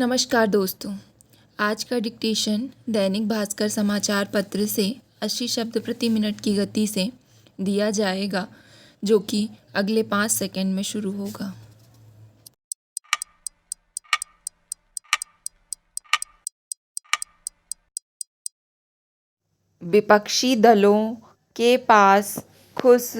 नमस्कार दोस्तों। आज का डिक्टेशन दैनिक भास्कर समाचार पत्र से 80 शब्द प्रति मिनट की गति से दिया जाएगा, जो कि अगले 5 सेकंड में शुरू होगा। विपक्षी दलों के पास खुश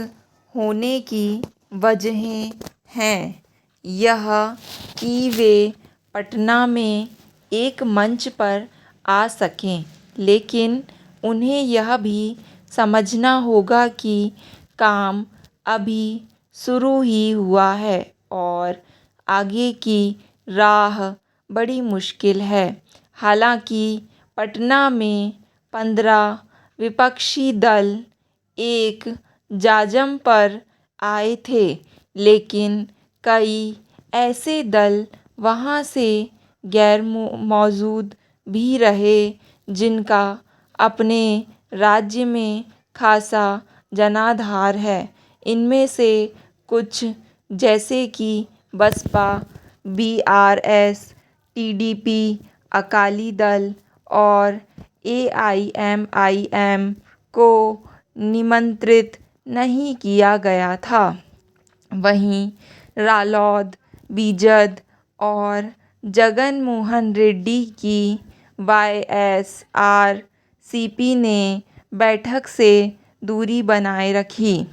होने की वजहें हैं यह कि वे पटना में एक मंच पर आ सकें, लेकिन उन्हें यह भी समझना होगा कि काम अभी शुरू ही हुआ है और आगे की राह बड़ी मुश्किल है। हालांकि पटना में 15 विपक्षी दल एक जाजम पर आए थे, लेकिन कई ऐसे दल वहां से गैर मौजूद भी रहे जिनका अपने राज्य में खासा जनाधार है। इनमें से कुछ जैसे कि बसपा, बीआरएस, टीडीपी, अकाली दल और एआईएमआईएम को निमंत्रित नहीं किया गया था। वहीं रालोद, बीजद और जगन मोहन रेड्डी की वाईएसआरसीपी ने बैठक से दूरी बनाए रखी।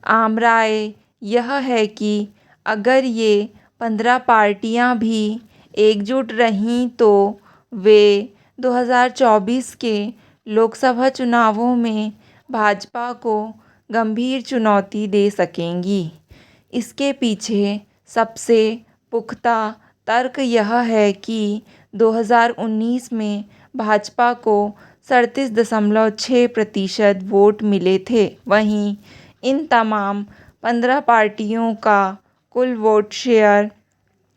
आम राय यह है कि अगर ये 15 पार्टियां भी एकजुट रहीं तो वे 2024 के लोकसभा चुनावों में भाजपा को गंभीर चुनौती दे सकेंगी। इसके पीछे सबसे पुख्ता तर्क यह है कि 2019 में भाजपा को 37.6% वोट मिले थे। वहीं इन तमाम 15 पार्टियों का कुल वोट शेयर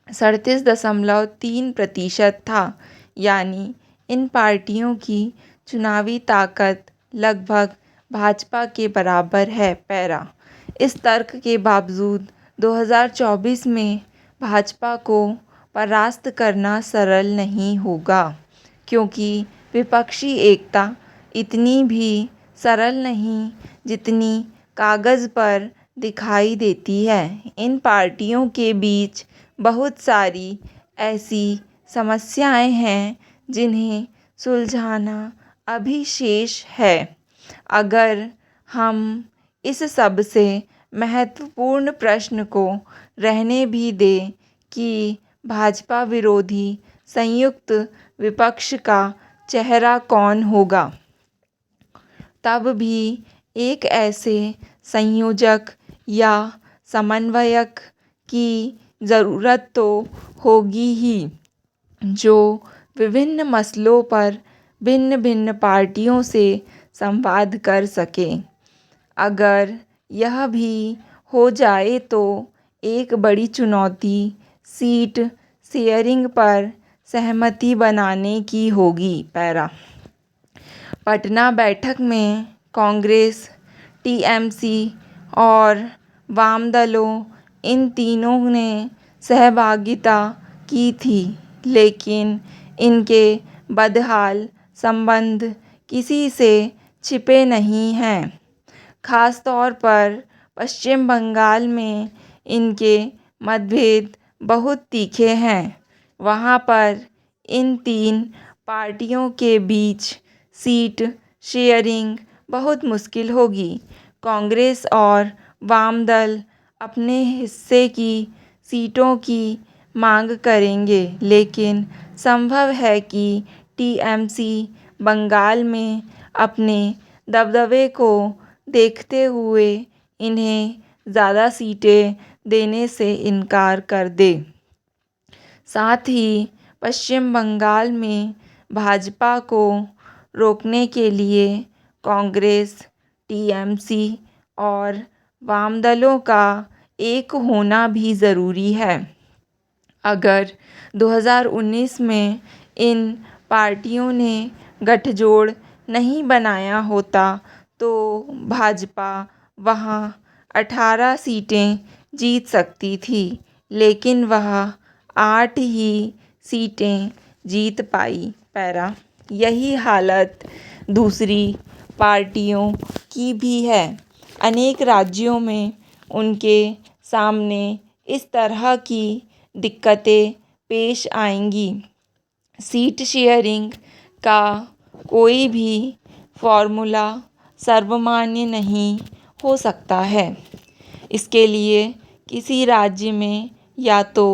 37.3% था, यानी इन पार्टियों की चुनावी ताकत लगभग भाजपा के बराबर है। पैरा इस तर्क के बावजूद 2024 में भाजपा को परास्त करना सरल नहीं होगा, क्योंकि विपक्षी एकता इतनी भी सरल नहीं जितनी कागज़ पर दिखाई देती है। इन पार्टियों के बीच बहुत सारी ऐसी समस्याएं हैं जिन्हें सुलझाना अभी शेष है। अगर हम इस सबसे महत्वपूर्ण प्रश्न को रहने भी दें कि भाजपा विरोधी संयुक्त विपक्ष का चेहरा कौन होगा, तब भी एक ऐसे संयोजक या समन्वयक की ज़रूरत तो होगी ही जो विभिन्न मसलों पर भिन्न भिन्न पार्टियों से संवाद कर सके। अगर यह भी हो जाए तो एक बड़ी चुनौती सीट शेयरिंग पर सहमति बनाने की होगी। पैरा पटना बैठक में कांग्रेस, टीएमसी और वाम दलों इन तीनों ने सहभागिता की थी, लेकिन इनके बदहाल संबंध किसी से छिपे नहीं हैं। खास तौर पर पश्चिम बंगाल में इनके मतभेद बहुत तीखे हैं। वहाँ पर इन तीन पार्टियों के बीच सीट शेयरिंग बहुत मुश्किल होगी। कांग्रेस और वाम दल अपने हिस्से की सीटों की मांग करेंगे, लेकिन संभव है कि टीएमसी बंगाल में अपने दबदबे को देखते हुए इन्हें ज़्यादा सीटें देने से इनकार कर दे। साथ ही पश्चिम बंगाल में भाजपा को रोकने के लिए कांग्रेस, टीएमसी और वाम दलों का एक होना भी ज़रूरी है। अगर 2019 में इन पार्टियों ने गठजोड़ नहीं बनाया होता तो भाजपा वहां 18 सीटें जीत सकती थी, लेकिन वह 8 ही सीटें जीत पाई। पैरा, यही हालत दूसरी पार्टियों की भी है। अनेक राज्यों में उनके सामने इस तरह की दिक्कतें पेश आएंगी। सीट शेयरिंग का कोई भी फॉर्मूला सर्वमान्य नहीं हो सकता है। इसके लिए किसी राज्य में या तो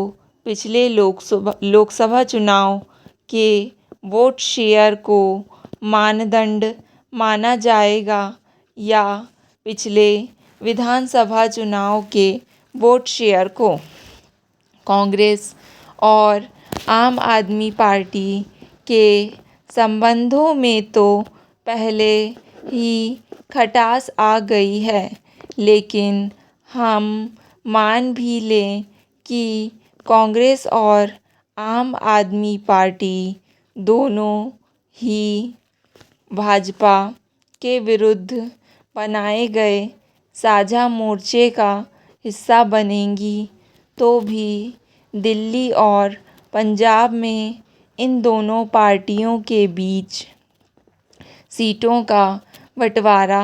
पिछले लोकसभा चुनाव के वोट शेयर को मानदंड माना जाएगा या पिछले विधानसभा चुनाव के वोट शेयर को। कांग्रेस और आम आदमी पार्टी के संबंधों में तो पहले ही खटास आ गई है, लेकिन हम मान भी लें कि कांग्रेस और आम आदमी पार्टी दोनों ही भाजपा के विरुद्ध बनाए गए साझा मोर्चे का हिस्सा बनेंगी, तो भी दिल्ली और पंजाब में इन दोनों पार्टियों के बीच सीटों का बंटवारा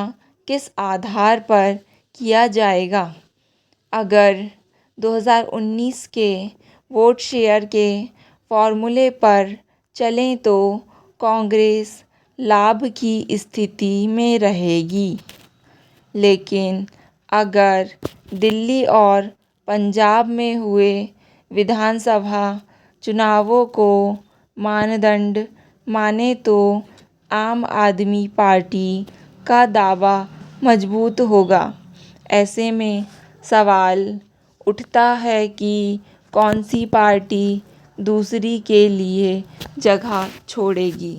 किस आधार पर किया जाएगा? अगर 2019 के वोट शेयर के फॉर्मूले पर चलें तो कांग्रेस लाभ की स्थिति में रहेगी, लेकिन अगर दिल्ली और पंजाब में हुए विधानसभा चुनावों को मानदंड माने तो आम आदमी पार्टी का दावा मजबूत होगा। ऐसे में सवाल उठता है कि कौन सी पार्टी दूसरी के लिए जगह छोड़ेगी।